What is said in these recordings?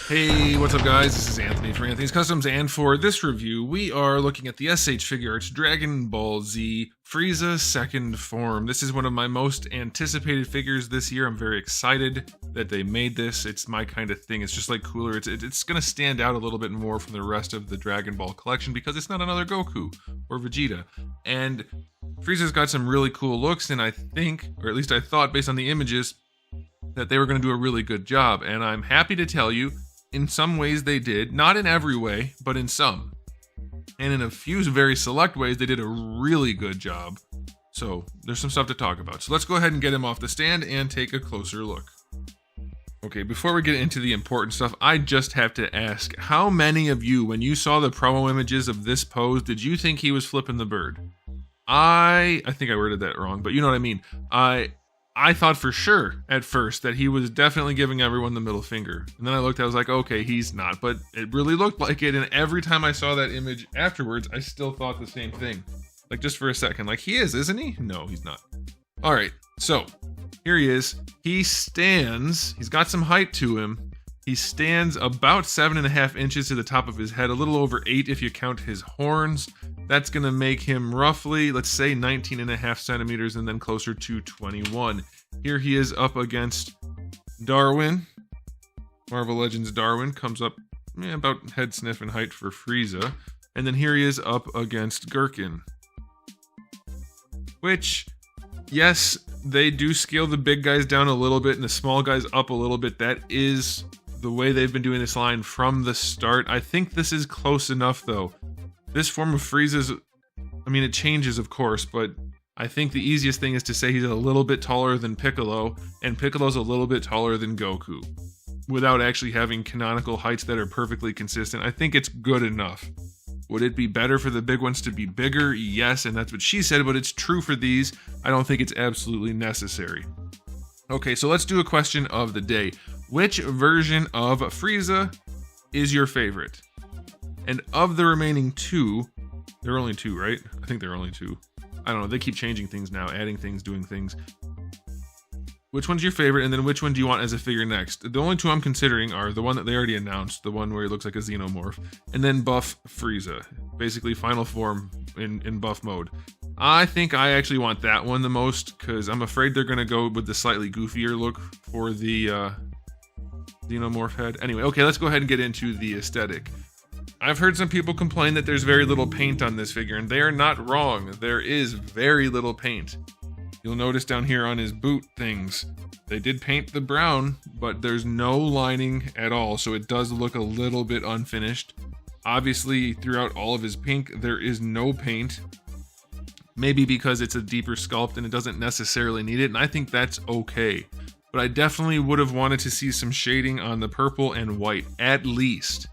Hey, what's up guys? This is Anthony for Anthony's Customs, and for this review, we are looking at the SH Figuarts Dragon Ball Z FRIEZA second form. This is one of my most anticipated figures this year. I'm very excited that they made this. It's my kind of thing. It's just like cooler. It's going to stand out a little bit more from the rest of the Dragon Ball collection because it's not another Goku or Vegeta. And FRIEZA's got some really cool looks, and I think, or at least I thought based on the images, that they were going to do a really good job. And I'm happy to tell you, in some ways they did, not in every way, but in some. And in a few very select ways, they did a really good job. So there's some stuff to talk about. So let's go ahead and get him off the stand and take a closer look. Okay, before we get into the important stuff, I just have to ask, how many of you, when you saw the promo images of this pose, did you think he was flipping the bird? I think I worded that wrong, but you know what I mean. I thought for sure at first that he was definitely giving everyone the middle finger. And then I looked, I was like, okay, he's not. But it really looked like it. And every time I saw that image afterwards, I still thought the same thing. Like just for a second, like he is, isn't he? No, he's not. All right, so here he is. He stands, he's got some height to him. He stands about 7.5 inches to the top of his head, a little over 8 if you count his horns. That's going to make him roughly, let's say 19.5 centimeters and then closer to 21. Here he is up against Darwin. Marvel Legends Darwin comes up about head sniff and height for FRIEZA. And then here he is up against Gherkin. Which, yes, they do scale the big guys down a little bit and the small guys up a little bit. That is the way they've been doing this line from the start. I think this is close enough though. This form of FRIEZA's, I mean, it changes of course, but I think the easiest thing is to say he's a little bit taller than Piccolo, and Piccolo's a little bit taller than Goku. Without actually having canonical heights that are perfectly consistent, I think it's good enough. Would it be better for the big ones to be bigger? Yes, and that's what she said, but it's true for these. I don't think it's absolutely necessary. Okay, so let's do a question of the day. Which version of FRIEZA is your favorite? And of the remaining two, there are only two, right? I think there are only two. I don't know, they keep changing things now, adding things, doing things. Which one's your favorite, and then which one do you want as a figure next? The only two I'm considering are the one that they already announced, the one where he looks like a xenomorph, and then Buff FRIEZA, basically final form in buff mode. I think I actually want that one the most, because I'm afraid they're going to go with the slightly goofier look for the xenomorph head. Anyway, okay, let's go ahead and get into the aesthetic. I've heard some people complain that there's very little paint on this figure, and they are not wrong. There is very little paint. You'll notice down here on his boot things, they did paint the brown, but there's no lining at all, so it does look a little bit unfinished. Obviously, throughout all of his pink, there is no paint. Maybe because it's a deeper sculpt and it doesn't necessarily need it, and I think that's okay. But I definitely would have wanted to see some shading on the purple and white, at least.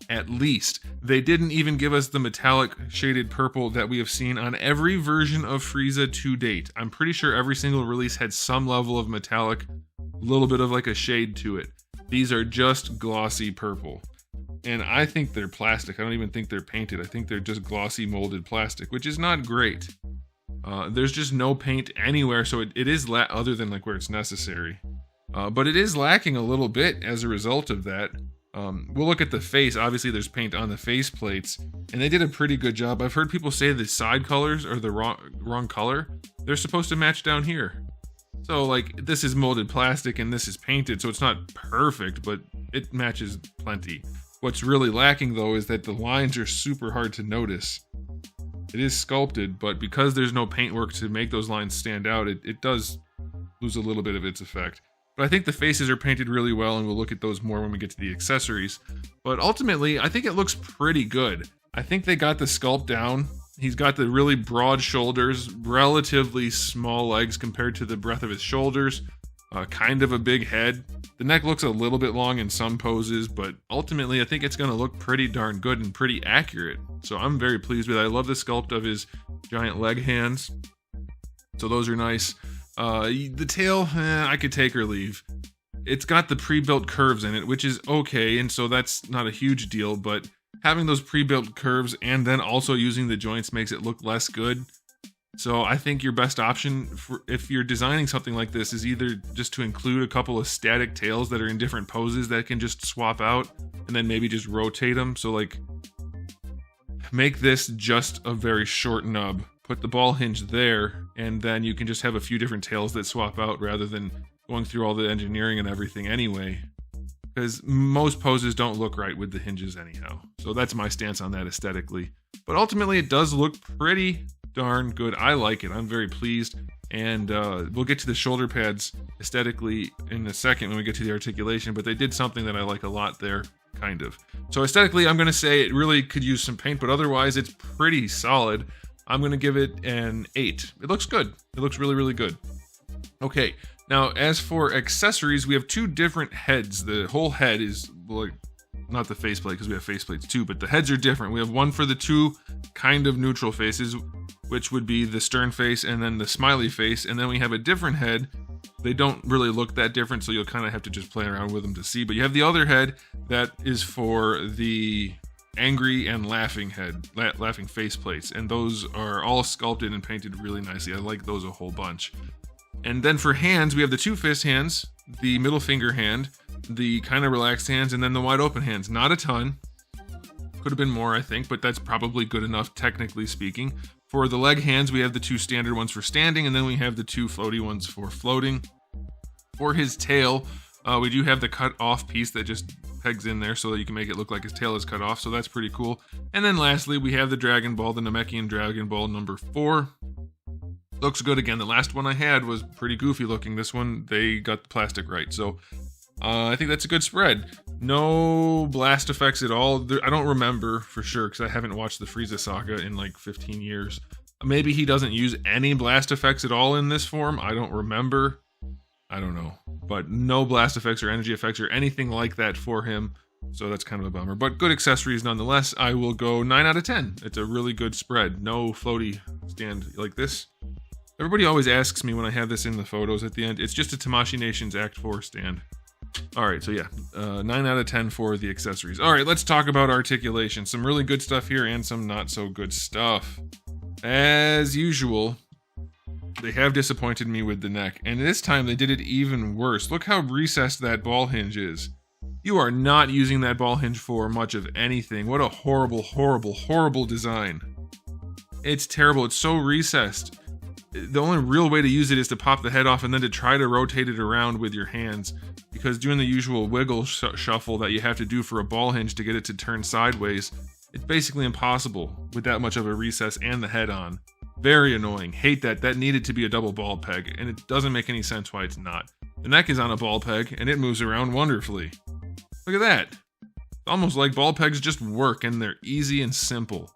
At least. They didn't even give us the metallic shaded purple that we have seen on every version of FRIEZA to date. I'm pretty sure every single release had some level of metallic, a little bit of like a shade to it. These are just glossy purple. And I think they're plastic. I don't even think they're painted. I think they're just glossy molded plastic, which is not great. There's just no paint anywhere, so it is other than like where it's necessary. But it is lacking a little bit as a result of that. We'll look at the face. Obviously there's paint on the face plates, and they did a pretty good job. I've heard people say the side colors are the wrong color. They're supposed to match down here. So like this is molded plastic and this is painted, so it's not perfect, but it matches plenty. What's really lacking though is that the lines are super hard to notice. It is sculpted, but because there's no paintwork to make those lines stand out, it does lose a little bit of its effect. But I think the faces are painted really well, and we'll look at those more when we get to the accessories. But ultimately, I think it looks pretty good. I think they got the sculpt down. He's got the really broad shoulders, relatively small legs compared to the breadth of his shoulders, kind of a big head. The neck looks a little bit long in some poses, but ultimately I think it's going to look pretty darn good and pretty accurate. So I'm very pleased with it. I love the sculpt of his giant leg hands. So those are nice. The tail, I could take or leave. It's got the pre-built curves in it, which is okay, and so that's not a huge deal, but having those pre-built curves and then also using the joints makes it look less good. So I think your best option for if you're designing something like this is either just to include a couple of static tails that are in different poses that can just swap out, and then maybe just rotate them. So like, make this just a very short nub, put the ball hinge there, and then you can just have a few different tails that swap out rather than going through all the engineering and everything anyway. Because most poses don't look right with the hinges anyhow. So that's my stance on that aesthetically. But ultimately it does look pretty darn good. I like it. I'm very pleased. And we'll get to the shoulder pads aesthetically in a second when we get to the articulation, but they did something that I like a lot there, kind of. So aesthetically, I'm going to say it really could use some paint, but otherwise it's pretty solid. I'm going to give it an 8. It looks good. It looks really, really good. Okay, now as for accessories, we have two different heads. The whole head is, like, not the faceplate because we have faceplates too, but the heads are different. We have one for the two kind of neutral faces, which would be the stern face and then the smiley face, and then we have a different head. They don't really look that different, so you'll kind of have to just play around with them to see. But you have the other head that is for the angry and laughing head, laughing face plates, and those are all sculpted and painted really nicely. I like those a whole bunch. And then for hands, we have the two fist hands, the middle finger hand, the kind of relaxed hands, and then the wide open hands. Not a ton. Could have been more, I think, but that's probably good enough, technically speaking. For the leg hands, we have the two standard ones for standing, and then we have the two floaty ones for floating. For his tail, we do have the cut off piece that just pegs in there so that you can make it look like his tail is cut off, so that's pretty cool. And then lastly, we have the Dragon Ball, the Namekian Dragon Ball number 4. Looks good again. The last one I had was pretty goofy looking. This one, they got the plastic right, so I think that's a good spread. No blast effects at all. I don't remember for sure because I haven't watched the FRIEZA saga in like 15 years. Maybe he doesn't use any blast effects at all in this form. I don't remember. I don't know. But no blast effects or energy effects or anything like that for him. So that's kind of a bummer. But good accessories nonetheless. I will go 9 out of 10. It's a really good spread. No floaty stand like this. Everybody always asks me when I have this in the photos at the end. It's just a Tamashii Nations Act 4 stand. Alright, so yeah, 9 out of 10 for the accessories. Alright, let's talk about articulation. Some really good stuff here and some not so good stuff. As usual, they have disappointed me with the neck, and this time they did it even worse. Look how recessed that ball hinge is. You are not using that ball hinge for much of anything. What a horrible, horrible, horrible design. It's terrible. It's so recessed. The only real way to use it is to pop the head off and then to try to rotate it around with your hands, because doing the usual wiggle shuffle that you have to do for a ball hinge to get it to turn sideways, it's basically impossible with that much of a recess and the head on. Very annoying. Hate that. That needed to be a double ball peg, and it doesn't make any sense why it's not. The neck is on a ball peg, and it moves around wonderfully. Look at that. It's almost like ball pegs just work, and they're easy and simple.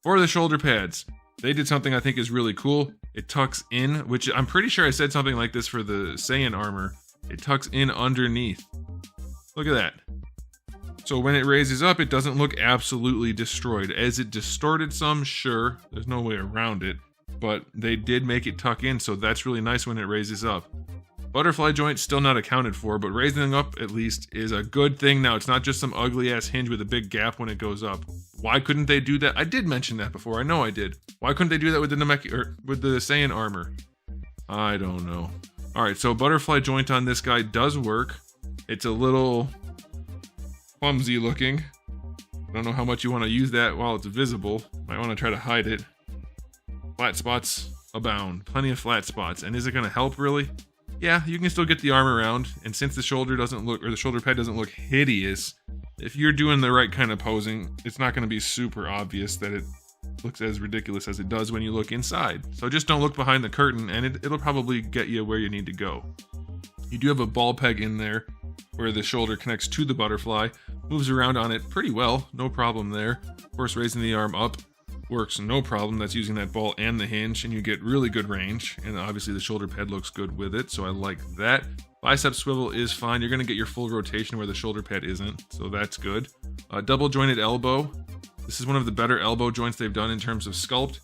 For the shoulder pads, they did something I think is really cool. It tucks in, which I'm pretty sure I said something like this for the Saiyan armor. It tucks in underneath. Look at that. So when it raises up, it doesn't look absolutely destroyed. As it distorted some, sure, there's no way around it, but they did make it tuck in, so that's really nice when it raises up. Butterfly joint still not accounted for, but raising up at least is a good thing now. It's not just some ugly ass hinge with a big gap when it goes up. Why couldn't they do that? I did mention that before. I know I did. Why couldn't they do that with the Namekian or with the Saiyan armor? I don't know. All right, so butterfly joint on this guy does work. It's a little clumsy looking. I don't know how much you want to use that while it's visible. Might want to try to hide it. Flat spots abound. Plenty of flat spots. And is it going to help really? Yeah, you can still get the arm around, and since the shoulder doesn't look, or the shoulder pad doesn't look hideous, if you're doing the right kind of posing, it's not going to be super obvious that it looks as ridiculous as it does when you look inside. So just don't look behind the curtain, and it'll probably get you where you need to go. You do have a ball peg in there, where the shoulder connects to the butterfly, moves around on it pretty well, no problem there. Of course, raising the arm up works no problem. That's using that ball and the hinge, and you get really good range, and obviously the shoulder pad looks good with it, so I like that. Bicep swivel is fine. You're going to get your full rotation where the shoulder pad isn't, so that's good. Double jointed elbow. This is one of the better elbow joints they've done in terms of sculpt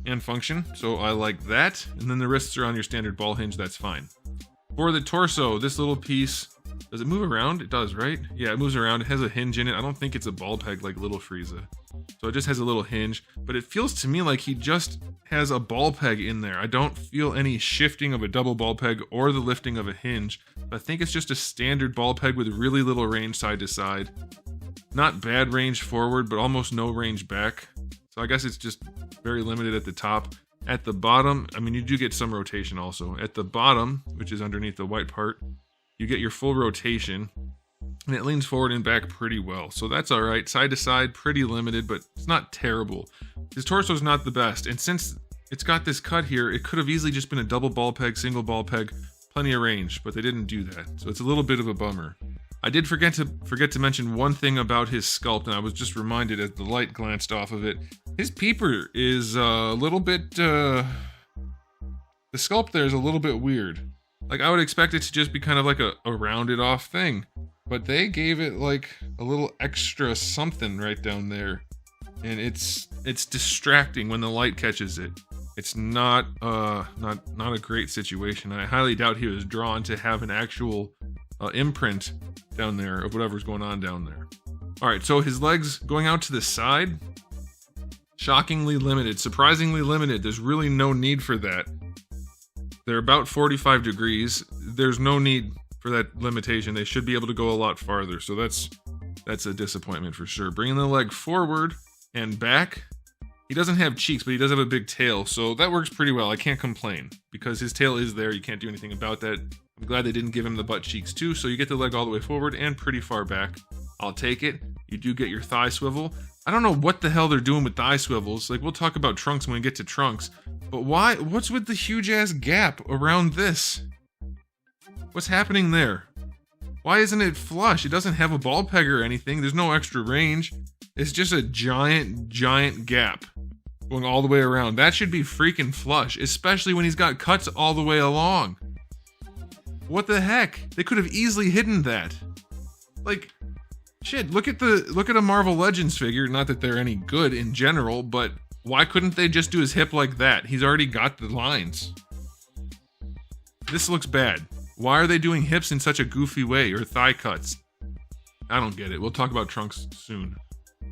and function, so I like that. And then the wrists are on your standard ball hinge, that's fine. For the torso, this little piece, does it move around? It does, right? Yeah, it moves around. It has a hinge in it. I don't think it's a ball peg like Little FRIEZA. So it just has a little hinge, but it feels to me like he just has a ball peg in there. I don't feel any shifting of a double ball peg or the lifting of a hinge. I think it's just a standard ball peg with really little range side to side. Not bad range forward, but almost no range back. So I guess it's just very limited at the top. At the bottom, I mean, you do get some rotation also. At the bottom, which is underneath the white part, you get your full rotation, and it leans forward and back pretty well. So that's all right. Side to side, pretty limited, but it's not terrible. His torso is not the best, and since it's got this cut here, it could have easily just been a double ball peg, single ball peg, plenty of range, but they didn't do that. So it's a little bit of a bummer. I did forget to mention one thing about his sculpt, and I was just reminded as the light glanced off of it. His peeper is a little bit, the sculpt there is a little bit weird. Like, I would expect it to just be kind of like a rounded off thing, but they gave it like a little extra something right down there, and it's distracting when the light catches it. It's not a great situation. I highly doubt he was drawn to have an actual imprint down there of whatever's going on down there. All right, so his legs going out to the side, shockingly limited, surprisingly limited. There's really no need for that. They're about 45 degrees. There's no need for that limitation. They should be able to go a lot farther. So that's a disappointment for sure. Bringing the leg forward and back. He doesn't have cheeks, but he does have a big tail. So that works pretty well. I can't complain because his tail is there. You can't do anything about that. I'm glad they didn't give him the butt cheeks too. So you get the leg all the way forward and pretty far back. I'll take it. You do get your thigh swivel. I don't know what the hell they're doing with thigh swivels. Like, we'll talk about trunks when we get to trunks. But why? What's with the huge ass gap around this? What's happening there? Why isn't it flush? It doesn't have a ball peg or anything. There's no extra range. It's just a giant gap going all the way around. That should be freaking flush, especially when he's got cuts all the way along. What the heck? They could have easily hidden that. Like, shit, look at a Marvel Legends figure. Not that they're any good in general, but why couldn't they just do his hip like that? He's already got the lines. This looks bad. Why are they doing hips in such a goofy way, or thigh cuts? I don't get it. We'll talk about trunks soon.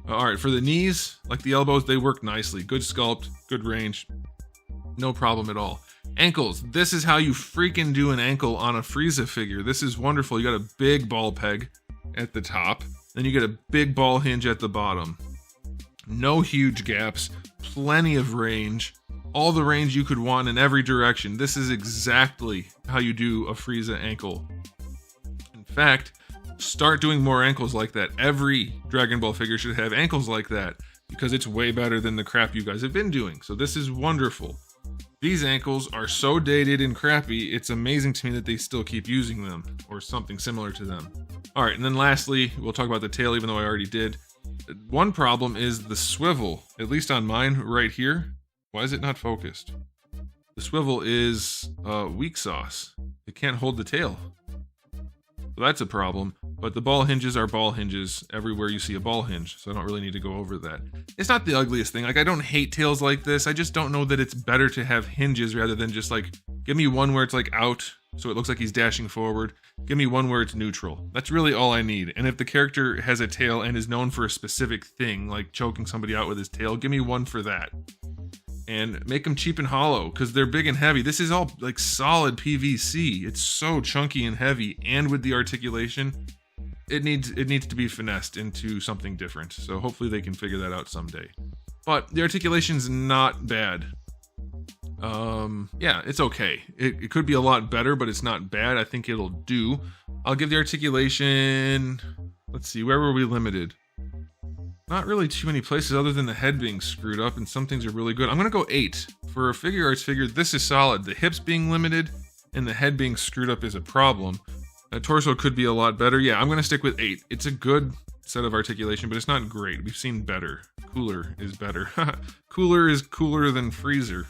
All right, for the knees, like the elbows, they work nicely. Good sculpt, good range. No problem at all. Ankles. This is how you freaking do an ankle on a FRIEZA figure. This is wonderful. You got a big ball peg at the top. Then you get a big ball hinge at the bottom. No huge gaps. Plenty of range. All the range you could want in every direction. This is exactly how you do a FRIEZA ankle. In fact, start doing more ankles like that. Every Dragon Ball figure should have ankles like that because it's way better than the crap you guys have been doing. So this is wonderful. These ankles are so dated and crappy, it's amazing to me that they still keep using them or something similar to them. All right, and then lastly, we'll talk about the tail, even though I already did. One problem is the swivel, at least on mine right here. Why is it not focused? The swivel is weak sauce. It can't hold the tail. So that's a problem, but the ball hinges are ball hinges everywhere you see a ball hinge, so I don't really need to go over that. It's not the ugliest thing. Like, I don't hate tails like this. I just don't know that it's better to have hinges rather than just like, give me one where it's like out, so it looks like he's dashing forward. Give me one where it's neutral. That's really all I need. And if the character has a tail and is known for a specific thing, like choking somebody out with his tail, give me one for that. And make them cheap and hollow, because they're big and heavy. This is all like solid PVC. It's so chunky and heavy, and with the articulation, it needs to be finessed into something different. So hopefully they can figure that out someday. But the articulation's not bad. Yeah, it's okay. It could be a lot better, but it's not bad. I think it'll do. I'll give the articulation, let's see, where were we limited? Not really too many places other than the head being screwed up, and some things are really good. I'm gonna go 8. For a Figuarts figure, this is solid. The hips being limited and the head being screwed up is a problem. The torso could be a lot better. Yeah, I'm gonna stick with 8. It's a good set of articulation, but it's not great. We've seen better. Cooler is better. Cooler is cooler than Freezer.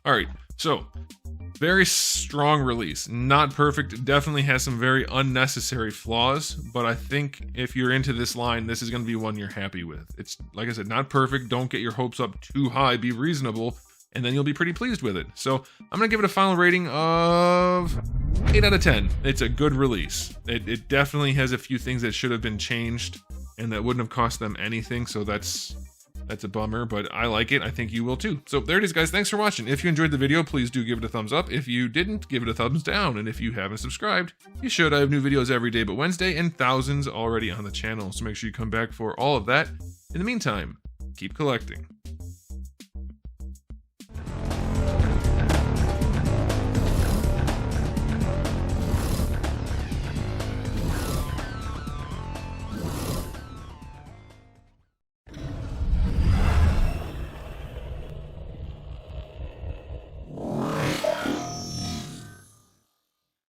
All right, so very strong release. Not perfect. Definitely has some very unnecessary flaws, but I think if you're into this line, this is going to be one you're happy with. It's, like I said, not perfect. Don't get your hopes up too high. Be reasonable, and then you'll be pretty pleased with it. So I'm going to give it a final rating of 8 out of 10. It's a good release. It definitely has a few things that should have been changed and that wouldn't have cost them anything, so that's That's a bummer, but I like it. I think you will too. So there it is, guys. Thanks for watching. If you enjoyed the video, please do give it a thumbs up. If you didn't, give it a thumbs down. And if you haven't subscribed, you should. I have new videos every day but Wednesday and thousands already on the channel. So make sure you come back for all of that. In the meantime, keep collecting.